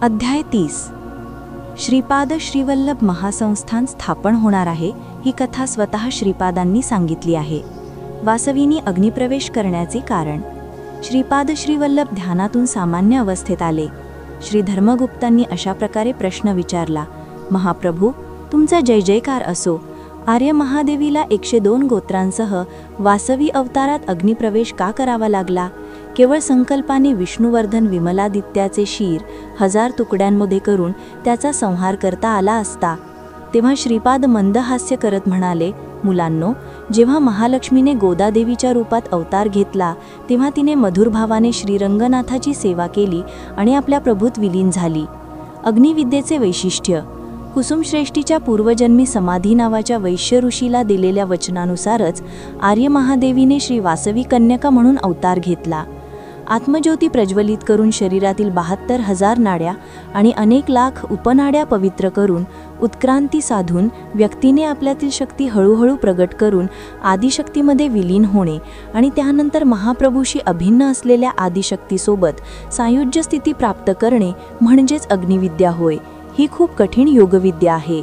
अध्याय 30. श्रीपाद श्रीवल्लभ महासंस्थान स्थापन होणार आहे ही कथा स्वतः श्रीपादांनी सांगितली आहे. वासवीनी अग्निप्रवेश करण्याचे कारण. श्रीपाद श्रीवल्लभ ध्यानातून सामान्य अवस्थेत आले. श्री धर्मगुप्तांनी अशा प्रकारे प्रश्न विचारला, महाप्रभू, तुमचा जय जयकार असो. आर्य महादेवीला 102 गोत्रांसह वासवी अवतारात अग्निप्रवेश का करावा लागला? केवळ संकल्पाने विष्णुवर्धन विमलादित्याचे शीर 1000 तुकड्यांमध्ये करून त्याचा संहार करता आला असता. तेव्हा श्रीपाद मंद हास्य करत म्हणाले, मुलांनो, जेव्हा महालक्ष्मीने गोदादेवीच्या रूपात अवतार घेतला तेव्हा तिने मधुर भावाने श्रीरंगनाथाची सेवा केली आणि आपल्या प्रभूत विलीन झाली. अग्निविद्येचे वैशिष्ट्य. कुसुमश्रेष्ठीच्या पूर्वजन्मी समाधी नावाच्या वैश्य ऋषीला दिलेल्या वचनानुसारच आर्य महादेवीने श्री वासवी कन्यका म्हणून अवतार घेतला. आत्मज्योती प्रज्वलित करून शरीरातील 72,000 नाड्या आणि अनेक लाख उपनाड्या पवित्र करून उत्क्रांती साधून व्यक्तीने आपल्यातील शक्ती हळूहळू प्रगट करून आदिशक्तीमध्ये विलीन होणे आणि त्यानंतर महाप्रभूशी अभिन्न असलेल्या आदिशक्तीसोबत सायुज्य स्थिती प्राप्त करणे म्हणजेच अग्निविद्या होय. ही खूप कठीण योगविद्या आहे.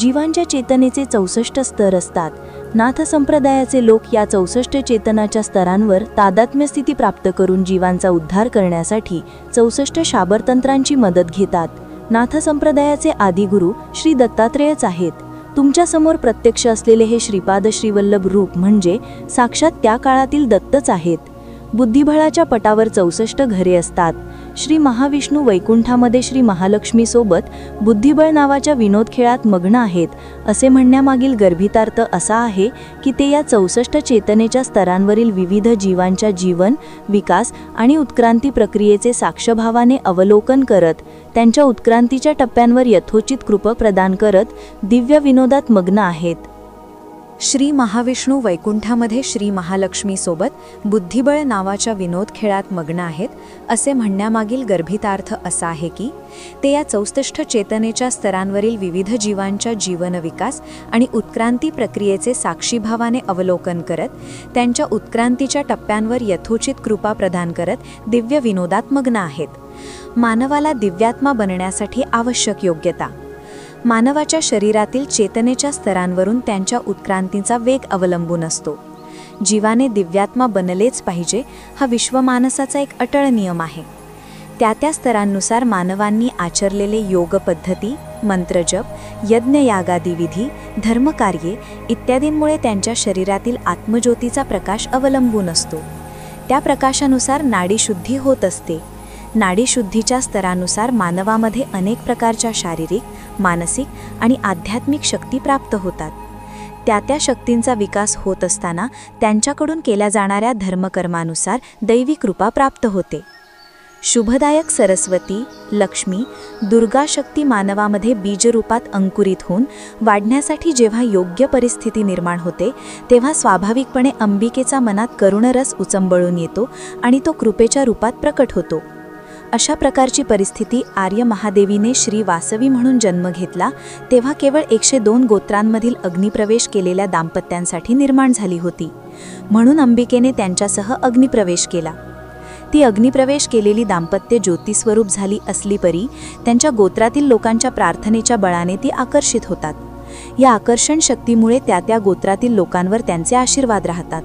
जीवांच्या चेतनेचे 64 स्तर असतात. नाथ संप्रदायाचे लोक या 64 चेतनाच्या स्तरांवर तादात्म्य स्थिती प्राप्त करून जीवांचा उद्धार करण्यासाठी 64 शाबरतंत्रांची मदत घेतात. नाथ संप्रदायाचे आदिगुरु श्री दत्तात्रेयच आहेत. तुमच्यासमोर प्रत्यक्ष असलेले हे श्रीपाद श्रीवल्लभ रूप म्हणजे साक्षात त्या काळातील दत्तच आहेत. बुद्धिबळाच्या पटावर 64 घरे असतात. श्री महाविष्णू वैकुंठामध्ये श्री महालक्ष्मीसोबत बुद्धिबळ नावाच्या विनोद खेळात मग्न आहेत असे म्हणण्यामागील गर्भितार्थ असा आहे की ते या 64 चेतनेच्या स्तरांवरील विविध जीवांच्या जीवन, विकास आणि उत्क्रांती प्रक्रियेचे साक्षभावाने अवलोकन करत त्यांच्या उत्क्रांतीच्या टप्प्यांवर यथोचित कृपा प्रदान करत दिव्य विनोदात मग्न आहेत. श्री महाविष्णू वैकुंठामध्ये श्री महालक्ष्मीसोबत बुद्धिबळ नावाच्या विनोद खेळात मग्न आहेत असे म्हणण्यामागील गर्भितार्थ असा आहे की ते या 64 चेतनेच्या स्तरांवरील विविध जीवांच्या जीवन, विकास आणि उत्क्रांती प्रक्रियेचे साक्षीभावाने अवलोकन करत त्यांच्या उत्क्रांतीच्या टप्प्यांवर यथोचित कृपा प्रदान करत दिव्य विनोदात मग्न आहेत. मानवाला दिव्यात्मा बनण्यासाठी आवश्यक योग्यता. मानवाच्या शरीरातील चेतनेच्या स्तरांवरून त्यांच्या उत्क्रांतीचा वेग अवलंबून असतो. जीवाने दिव्यात्मा बनलेच पाहिजे हा विश्वमानसाचा एक अटळ नियम आहे. त्या स्तरांनुसार मानवांनी आचरलेले योग पद्धती, मंत्रजप, यज्ञयागादी विधी, धर्मकार्ये इत्यादींमुळे त्यांच्या शरीरातील आत्मज्योतीचा प्रकाश अवलंबून असतो. त्या प्रकाशानुसार नाडीशुद्धी होत असते. नाडीशुद्धीच्या स्तरानुसार मानवामध्ये अनेक प्रकारच्या शारीरिक, मानसिक आणि आध्यात्मिक शक्ती प्राप्त होतात. त्या शक्तींचा विकास होत असताना त्यांच्याकडून केल्या जाणाऱ्या धर्मकर्मानुसार दैवी कृपा प्राप्त होते. शुभदायक सरस्वती, लक्ष्मी, दुर्गा शक्ती मानवामध्ये बीजरूपात अंकुरित होऊन वाढण्यासाठी जेव्हा योग्य परिस्थिती निर्माण होते तेव्हा स्वाभाविकपणे अंबिकेचा मनात करुणरस उचंबळून येतो आणि तो कृपेच्या रूपात प्रकट होतो. अशा प्रकारची परिस्थिती आर्य महादेवीने श्री वासवी म्हणून जन्म घेतला तेव्हा केवळ 102 गोत्रांमधील अग्निप्रवेश केलेल्या दाम्पत्यांसाठी निर्माण झाली होती. म्हणून अंबिकेने त्यांच्यासह अग्निप्रवेश केला. ती अग्निप्रवेश केलेली दाम्पत्य ज्योतिस्वरूप झाली असली परी त्यांच्या गोत्रातील लोकांच्या प्रार्थनेच्या बळाने ती आकर्षित होतात. या आकर्षण शक्तीमुळे त्या गोत्रातील लोकांवर त्यांचे आशीर्वाद राहतात.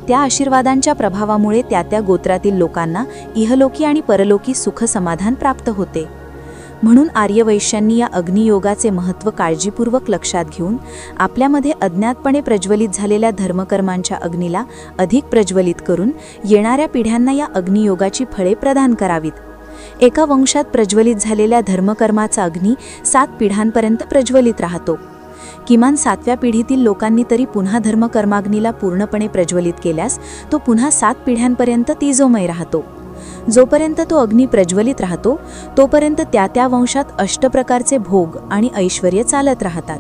त्या आशीर्वादांच्या प्रभावामुळे त्या गोत्रातील लोकांना इहलोकी आणि परलोकी सुख समाधान प्राप्त होते. म्हणून आर्यवैश्यांनी या अग्नियोगाचे महत्त्व काळजीपूर्वक लक्षात घेऊन आपल्यामध्ये अज्ञातपणे प्रज्वलित झालेल्या धर्मकर्मांच्या अग्नीला अधिक प्रज्वलित करून येणाऱ्या पिढ्यांना या अग्नियोगाची फळे प्रदान करावीत. एका वंशात प्रज्वलित झालेल्या धर्मकर्माचा अग्नी 7 पिढ्यांपर्यंत प्रज्वलित राहतो. किमान 7व्या पिढीतील लोकांनी तरी पुन्हा धर्मकर्माग्नीला पूर्णपणे प्रज्वलित केल्यास तो पुन्हा 7 पिढ्यांपर्यंत तेजोमय राहतो. जोपर्यंत तो अग्नी प्रज्वलित राहतो तोपर्यंत त्या वंशात 8 प्रकारचे भोग आणि ऐश्वर्य चालत राहतात.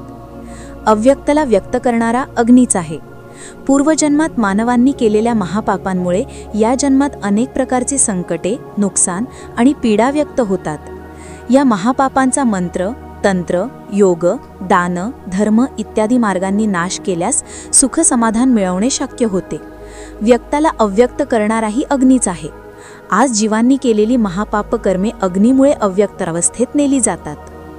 अव्यक्तला व्यक्त करणारा अग्नीच आहे. पूर्वजन्मात मानवांनी केलेल्या महापापांमुळे या जन्मात अनेक प्रकारचे संकटे, नुकसान आणि पीडा व्यक्त होतात. या महापापांचा मंत्र, तंत्र, योग, दान, धर्म इत्यादी मार्गांनी नाश केल्यास सुख समाधान मिळवणे शक्य होते. व्यक्ताला अव्यक्त करणाराही अग्नीच आहे. आज जीवांनी केलेली महापापकर्मे अग्नीमुळे अव्यक्त अवस्थेत नेली जातात.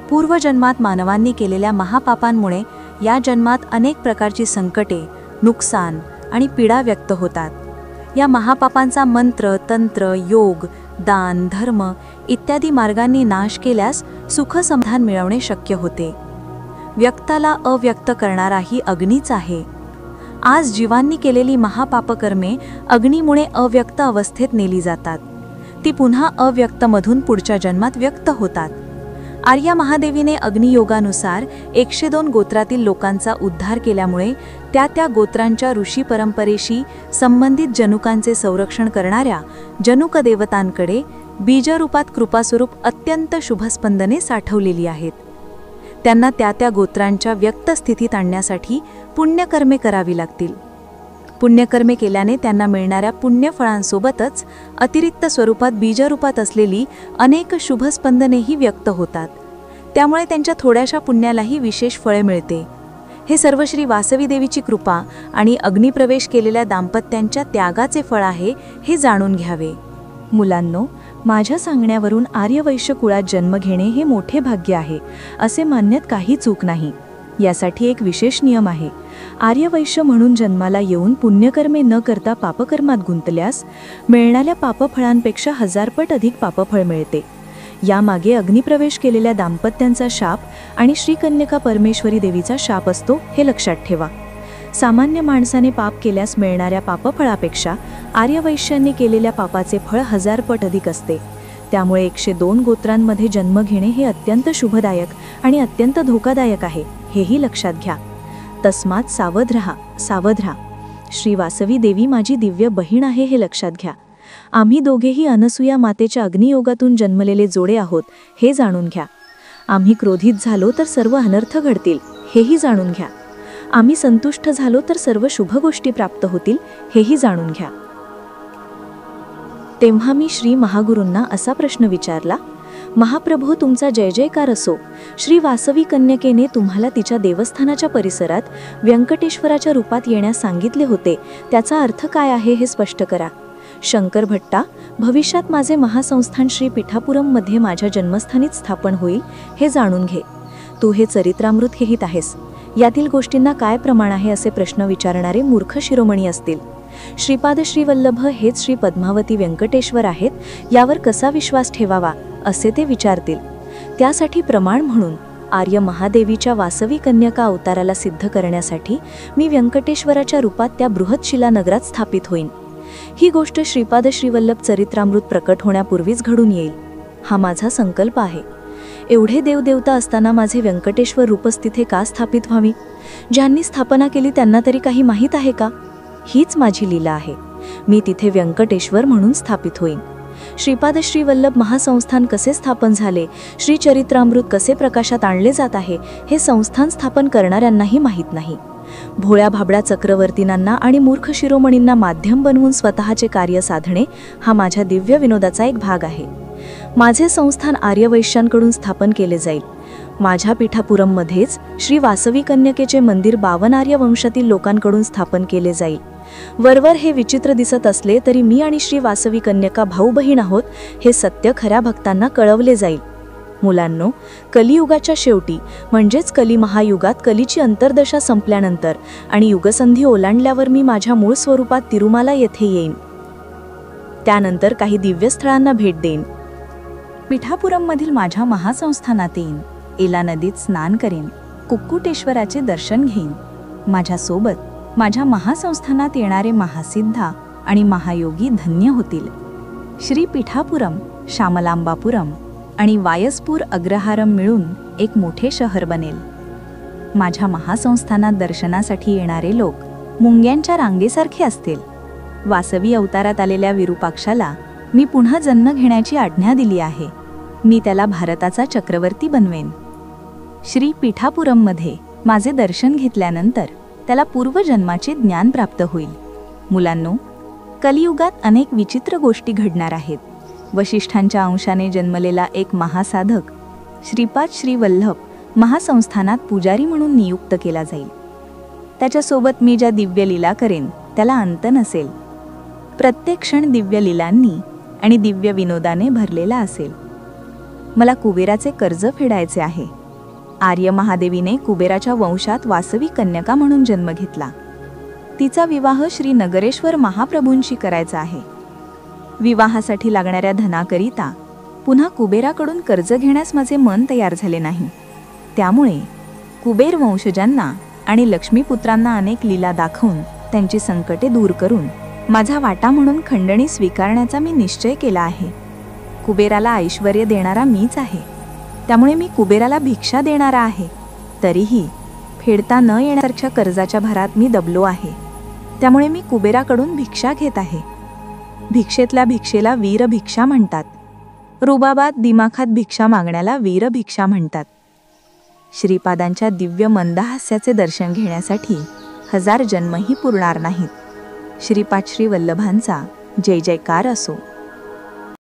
पूर्वजन्मात मानवांनी केलेल्या महापापांमुळे या जन्मात अनेक प्रकारची संकटे, नुकसान आणि पीडा व्यक्त होतात. या महापापांचा मंत्र, तंत्र, योग, दान, धर्म इत्यादी मार्गांनी नाश केल्यास सुख समाधान मिळवणे शक्य होते. व्यक्ताला अव्यक्त करणाराही अग्नीच आहे. आज जीवांनी केलेली महापापकर्मे अग्नीमुळे अव्यक्त अवस्थेत नेली जातात. ती पुन्हा अव्यक्तमधून पुढच्या जन्मात व्यक्त होतात. आर्या महादेवीने अग्नियोगानुसार 102 गोत्रातील लोकांचा उद्धार केल्यामुळे त्या गोत्रांच्या ऋषी परंपरेशी संबंधित जनुकांचे संरक्षण करणाऱ्या जनुक देवतांकडे बीजरूपात कृपास्वरूप अत्यंत शुभस्पंदने साठवलेली आहेत. त्यांना त्या गोत्रांच्या व्यक्त स्थितीत आणण्यासाठी पुण्यकर्मे करावी लागतील. पुण्यकर्मे केल्याने त्यांना मिळणाऱ्या पुण्यफळांसोबतच अतिरिक्त स्वरूपात बीजरूपात असलेली अनेक शुभस्पंदनेही व्यक्त होतात. त्यामुळे त्यांच्या थोड्याशा पुण्यालाही विशेष फळे मिळते. हे सर्व श्री वासवी देवीची कृपा आणि अग्निप्रवेश केलेल्या दाम्पत्यांच्या त्यागाचे फळ आहे हे जाणून घ्यावे. मुलांनो, माझ्या सांगण्यावरून आर्यवैश्य कुळात जन्म घेणे हे मोठे भाग्य आहे असे मानण्यात काही चूक नाही. यासाठी एक विशेष नियम आहे. आर्यवैश्य म्हणून जन्माला येऊन पुण्यकर्मे न करता पापकर्मात गुंतल्यास मिळणाऱ्या पापफळांपेक्षा 1000 पट अधिक पापफळ मिळते. यामागे अग्निप्रवेश केलेल्या दाम्पत्यांचा शाप आणि श्रीकन्यका परमेश्वरी देवीचा शाप असतो हे लक्षात ठेवा. सामान्य माणसाने पाप केल्यास मिळणाऱ्या पापफळापेक्षा आर्यवैश्यांनी केलेल्या पापाचे फळ 1000 पट अधिक असते. त्यामुळे 102 गोत्रांमध्ये जन्म घेणे हे अत्यंत शुभदायक आणि अत्यंत धोकादायक आहे, हेही लक्षात घ्या. तस्मात सावध रहा, सावध रहा. श्री वासवी देवी माझी दिव्य बहीण आहे हे लक्षात घ्या. आम्ही दोघेही अनसूया मातेच्या अग्नियोगातून जन्मलेले जोडे आहोत हे जाणून घ्या. आम्ही क्रोधित झालो तर सर्व अनर्थ घडतील हेही जाणून घ्या. आम्ही संतुष्ट झालो तर सर्व शुभ गोष्टी प्राप्त होतील हेही जाणून घ्या. तेव्हा मी श्री महागुरूंना असा प्रश्न विचारला, महाप्रभू तुमचा जय जयकार असो. श्री वासवी कन्यकेने तुम्हाला तिच्या देवस्थानाच्या परिसरात व्यंकटेश्वराच्या रूपात येण्यास सांगितले होते, त्याचा अर्थ काय आहे हे स्पष्ट करा. शंकर भट्टा, भविष्यात माझे महासंस्थान श्री पीठापुरममध्ये माझ्या जन्मस्थानीच स्थापन होईल हे जाणून घे. तू हे चरित्रामृत लिहित आहेस, यातील गोष्टींना काय प्रमाण आहे असे प्रश्न विचारणारे मूर्ख शिरोमणी असतील. श्रीपाद श्रीवल्लभ हेच श्री पद्मावती व्यंकटेश्वर आहेत, यावर कसा विश्वास ठेवावा असे ते विचारतील. त्यासाठी प्रमाण म्हणून आर्य महादेवीच्या वासवी कन्यका अवताराला सिद्ध करण्यासाठी मी व्यंकटेश्वराच्या रूपात त्या बृहतशिला नगरात स्थापित होईन. ही गोष्ट श्रीपाद श्रीवल्लभ चरित्रामृत प्रकट होण्यापूर्वीच घडून येईल, हा माझा संकल्प आहे. एवढे देवदेवता असताना माझे व्यंकटेश्वर रूपच तिथे का स्थापित व्हावी? ज्यांनी स्थापना केली त्यांना तरी काही माहीत आहे का? हीच माझी लीला आहे. मी तिथे व्यंकटेश्वर म्हणून स्थापित होईन. श्रीपाद श्रीवल्लभ महासंस्थान कसे स्थापन झाले, श्री चरित्रामृत कसे प्रकाशात आणले जात आहे हे संस्थान स्थापन करणाऱ्यांनाही माहीत नाही. भोळ्या भाबड्या चक्रवर्तींना आणि मूर्ख शिरोमणींना माध्यम बनवून स्वतःचे कार्य साधणे हा माझ्या दिव्य विनोदाचा एक भाग आहे. माझे संस्थान आर्यवैश्यांकडून स्थापन केले जाईल. माझ्या पीठापुरममध्येच श्री वासवी कन्यकेचे मंदिर 52 आर्य वंशातील लोकांकडून स्थापन केले जाईल. वरवर हे विचित्र दिसत असले तरी मी आणि श्री वासवी कन्यका भाऊ बहीण आहोत हे सत्य खऱ्या भक्तांना कळवले जाईल. मुलांनो, कलियुगाच्या शेवटी म्हणजेच कली महायुगात कलीची अंतर्दशा संपल्यानंतर आणि युगसंधी ओलांडल्यावर मी माझ्या मूळ स्वरूपात तिरुमाला येथे येईन. त्यानंतर काही दिव्य स्थळांना भेट देईन. पीठापुरममधील माझ्या महासंस्थानात येईन. एला नदीत स्नान करेन. कुक्कुटेश्वराचे दर्शन घेईन. माझ्यासोबत माझ्या महासंस्थानात येणारे महासिद्धा आणि महायोगी धन्य होतील. श्री पीठापुरम, श्यामलांबापुरम आणि वायसपूर अग्रहारम मिळून एक मोठे शहर बनेल. माझ्या महासंस्थानात दर्शनासाठी येणारे लोक मुंग्यांच्या रांगेसारखे असतील. वासवी अवतारात आलेल्या विरूपाक्षाला मी पुन्हा जन्म घेण्याची आज्ञा दिली आहे. मी त्याला भारताचा चक्रवर्ती बनवेन. श्री पीठापुरममध्ये माझे दर्शन घेतल्यानंतर त्याला पूर्वजन्माचे ज्ञान प्राप्त होईल. मुलांनो, कलियुगात अनेक विचित्र गोष्टी घडणार आहेत. वशिष्ठांच्या अंशाने जन्मलेला एक महासाधक श्रीपाद श्रीवल्लभ महासंस्थानात पुजारी म्हणून नियुक्त केला जाईल. त्याच्यासोबत मी ज्या दिव्य लीला करेन त्याला अंत नसेल. प्रत्येक क्षण दिव्य लीलांनी आणि दिव्य विनोदाने भरलेला असेल. मला कुबेराचे कर्ज फेडायचे आहे. आर्य महादेवीने कुबेराच्या वंशात वासवी कन्यका म्हणून जन्म घेतला. तिचा विवाह श्री नगरेश्वर महाप्रभूंशी करायचा आहे. विवाहासाठी लागणाऱ्या धनाकरिता पुन्हा कुबेराकडून कर्ज घेण्यास माझे मन तयार झाले नाही. त्यामुळे कुबेर वंशजांना आणि लक्ष्मीपुत्रांना अनेक लीला दाखवून त्यांची संकटे दूर करून माझा वाटा म्हणून खंडणी स्वीकारण्याचा मी निश्चय केला आहे. कुबेराला ऐश्वर्य देणारा मीच आहे. त्यामुळे मी कुबेराला भिक्षा देणारा आहे. तरीही फेडता न येण्यासारख्या कर्जाच्या भारात मी दबलो आहे. त्यामुळे मी कुबेराकडून भिक्षा घेत आहे. भिक्षेतल्या भिक्षेला वीरभिक्षा म्हणतात. रुबाबात दिमाखात भिक्षा मागण्याला वीरभिक्षा म्हणतात. श्रीपादांच्या दिव्य मंदहास्याचे दर्शन घेण्यासाठी 1000 जन्मही पुरणार नाहीत. श्रीपाद श्री वल्लभांचा जय जयकार असो.